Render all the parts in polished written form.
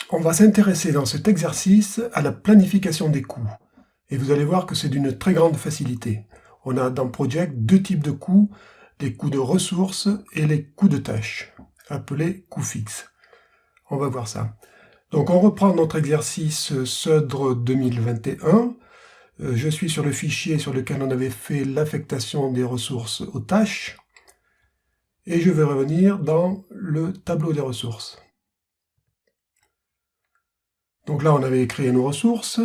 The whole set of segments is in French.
On va s'intéresser dans cet exercice à la planification des coûts. Et vous allez voir que c'est d'une très grande facilité. On a dans Project deux types de coûts, les coûts de ressources et les coûts de tâches, appelés coûts fixes. On va voir ça. Donc on reprend notre exercice SUDRE 2021. Je suis sur le fichier sur lequel on avait fait l'affectation des ressources aux tâches. Et je vais revenir dans le tableau des ressources. Donc là, on avait créé nos ressources,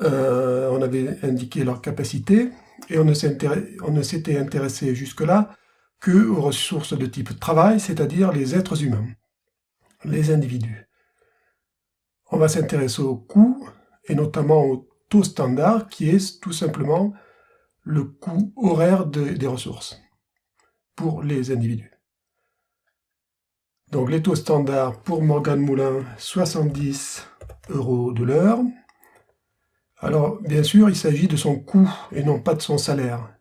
on avait indiqué leur capacité, et on ne s'était intéressé jusque-là que aux ressources de type travail, c'est-à-dire les êtres humains, les individus. On va s'intéresser au coût, et notamment au taux standard, qui est tout simplement le coût horaire des ressources pour les individus. Donc les taux standards pour Morgan Moulin, 70 € de l'heure. Alors, bien sûr, il s'agit de son coût et non pas de son salaire.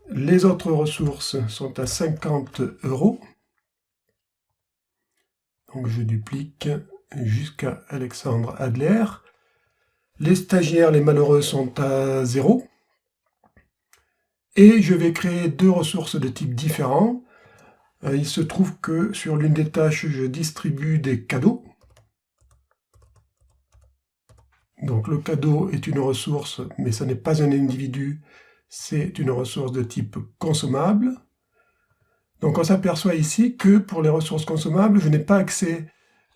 Les autres ressources sont à 50 €. Donc je duplique jusqu'à Alexandre Adler. Les stagiaires, les malheureux, sont à 0. Et je vais créer deux ressources de type différent. Il se trouve que sur l'une des tâches, je distribue des cadeaux. Donc le cadeau est une ressource, mais ce n'est pas un individu, c'est une ressource de type consommable. Donc on s'aperçoit ici que pour les ressources consommables, je n'ai pas accès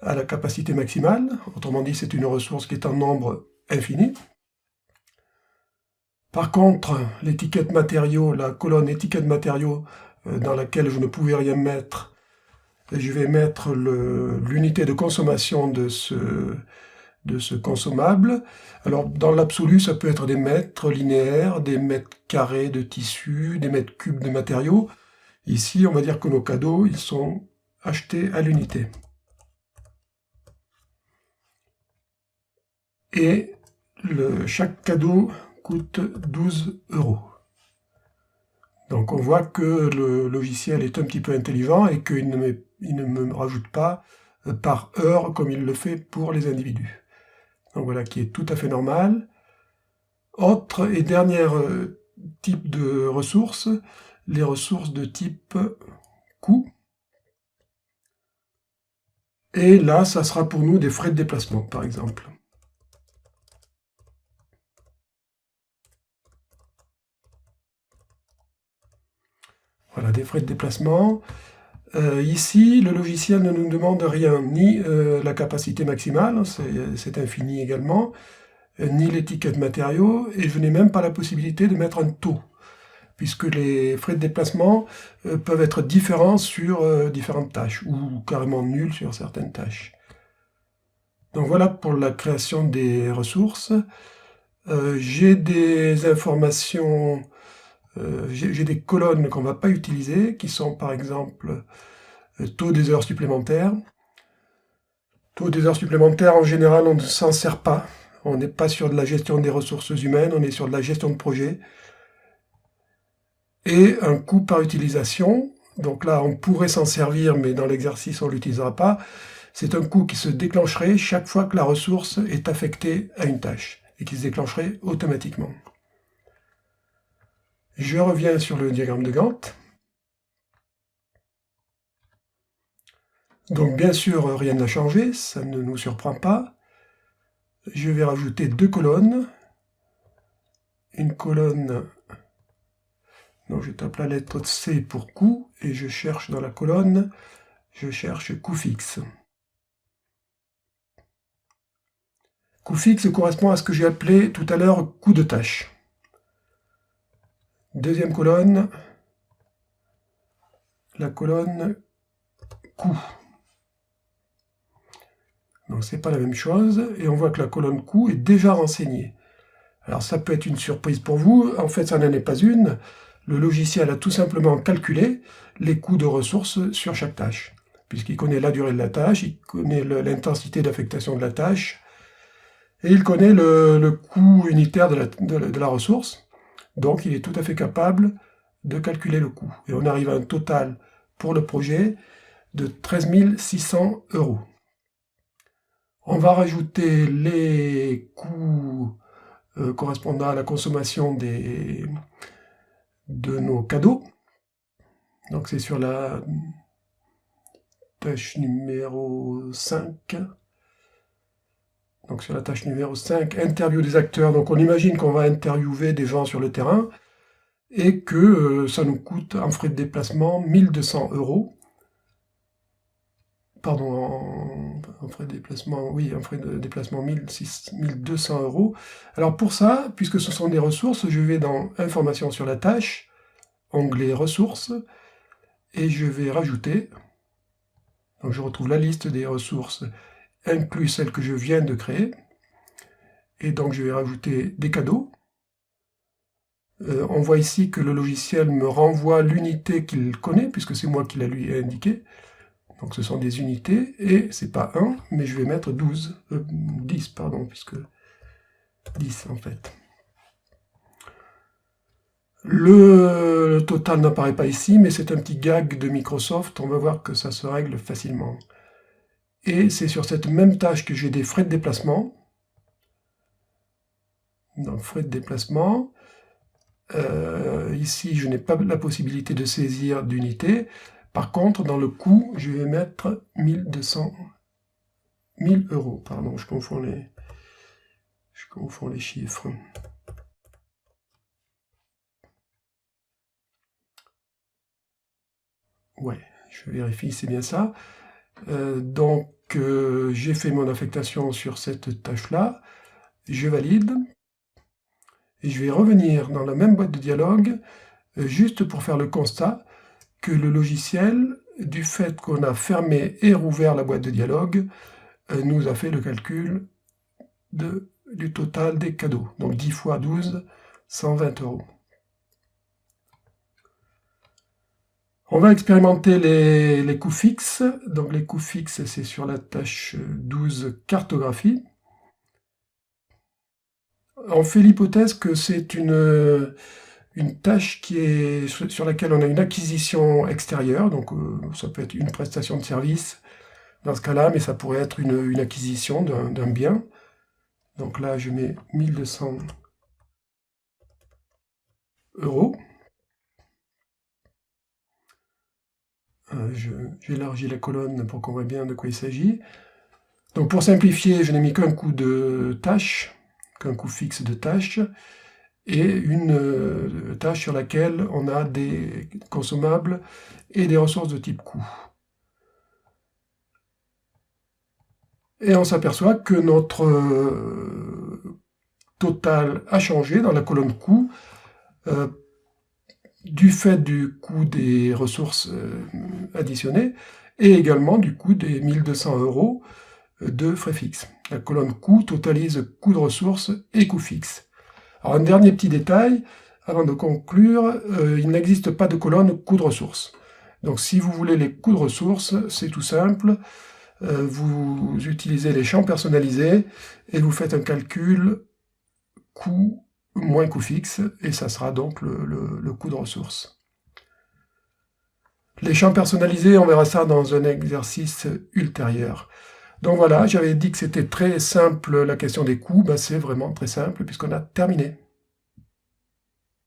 à la capacité maximale. Autrement dit, c'est une ressource qui est en nombre infini. Par contre, l'étiquette matériaux, la colonne étiquette matériaux, dans laquelle je ne pouvais rien mettre, je vais mettre l'unité de consommation de ce consommable. Alors, dans l'absolu, ça peut être des mètres linéaires, des mètres carrés de tissu, des mètres cubes de matériaux. Ici, on va dire que nos cadeaux, ils sont achetés à l'unité. Et chaque cadeau coûte 12 €. Donc on voit que le logiciel est un petit peu intelligent et qu'il ne me rajoute pas par heure comme il le fait pour les individus. Donc voilà, qui est tout à fait normal. Autre et dernier type de ressources, les ressources de type coût. Et là, ça sera pour nous des frais de déplacement, par exemple. Voilà, des frais de déplacement. Ici, le logiciel ne nous demande rien, ni la capacité maximale, c'est infini également, ni l'étiquette matériaux, et je n'ai même pas la possibilité de mettre un taux, puisque les frais de déplacement peuvent être différents sur différentes tâches, ou carrément nuls sur certaines tâches. Donc voilà pour la création des ressources. J'ai des informations, j'ai des colonnes qu'on ne va pas utiliser, qui sont par exemple taux des heures supplémentaires. Taux des heures supplémentaires, en général, on ne s'en sert pas. On n'est pas sur de la gestion des ressources humaines, on est sur de la gestion de projet. Et un coût par utilisation, donc là on pourrait s'en servir, mais dans l'exercice on ne l'utilisera pas. C'est un coût qui se déclencherait chaque fois que la ressource est affectée à une tâche, et qui se déclencherait automatiquement. Je reviens sur le diagramme de Gantt. Donc bien sûr, rien n'a changé, ça ne nous surprend pas. Je vais rajouter deux colonnes. Une colonne, donc je tape la lettre C pour coût, et je cherche dans la colonne, je cherche coût fixe. Coût fixe correspond à ce que j'ai appelé tout à l'heure coût de tâche. Deuxième colonne, la colonne coût. Donc c'est pas la même chose, et on voit que la colonne coût est déjà renseignée. Alors ça peut être une surprise pour vous, en fait ça n'en est pas une. Le logiciel a tout simplement calculé les coûts de ressources sur chaque tâche, puisqu'il connaît la durée de la tâche, il connaît l'intensité d'affectation de la tâche, et il connaît le coût unitaire de la ressource, donc il est tout à fait capable de calculer le coût. Et on arrive à un total pour le projet de 13 600 €. On va rajouter les coûts correspondant à la consommation de nos cadeaux. Donc c'est sur la tâche numéro 5. Donc sur la tâche numéro 5, interview des acteurs. Donc on imagine qu'on va interviewer des gens sur le terrain et que ça nous coûte en frais de déplacement 1200 €. Pardon, en frais de déplacement, oui, en frais de déplacement 1200 €. Alors pour ça, puisque ce sont des ressources, je vais dans Informations sur la tâche, onglet Ressources, et je vais rajouter. Donc je retrouve la liste des ressources, inclus celles que je viens de créer. Et donc je vais rajouter des cadeaux. On voit ici que le logiciel me renvoie l'unité qu'il connaît, puisque c'est moi qui la lui ai indiqué. Donc ce sont des unités, et c'est pas 1, mais je vais mettre 10, pardon, puisque 10 en fait. Le total n'apparaît pas ici, mais c'est un petit gag de Microsoft, on va voir que ça se règle facilement. Et c'est sur cette même tâche que j'ai des frais de déplacement. Donc frais de déplacement. Ici, je n'ai pas la possibilité de saisir d'unité. Par contre, dans le coût, je vais mettre 1000 €. Pardon, je confonds les chiffres. Ouais, je vérifie, c'est bien ça. Donc, j'ai fait mon affectation sur cette tâche-là. Je valide. Et je vais revenir dans la même boîte de dialogue, juste pour faire le constat que le logiciel, du fait qu'on a fermé et rouvert la boîte de dialogue, nous a fait le calcul du total des cadeaux. Donc 10 fois 12, 120 €. On va expérimenter les coûts fixes. Donc les coûts fixes, c'est sur la tâche 12, cartographie. On fait l'hypothèse que c'est une tâche sur laquelle on a une acquisition extérieure, donc ça peut être une prestation de service dans ce cas-là, mais ça pourrait être une acquisition d'un bien. Donc là, je mets 1200 €. J'élargis la colonne pour qu'on voit bien de quoi il s'agit. Donc pour simplifier, je n'ai mis qu'un coût de tâche, qu'un coût fixe de tâche, et une tâche sur laquelle on a des consommables et des ressources de type coût. Et on s'aperçoit que notre total a changé dans la colonne coût, du fait du coût des ressources additionnées, et également du coût des 1200 € de frais fixes. La colonne coût totalise coût de ressources et coût fixe. Alors un dernier petit détail, avant de conclure, il n'existe pas de colonne coût de ressources. Donc si vous voulez les coûts de ressources, c'est tout simple, vous utilisez les champs personnalisés et vous faites un calcul coût moins coût fixe, et ça sera donc le coût de ressources. Les champs personnalisés, on verra ça dans un exercice ultérieur. Donc voilà, j'avais dit que c'était très simple la question des coûts, c'est vraiment très simple puisqu'on a terminé.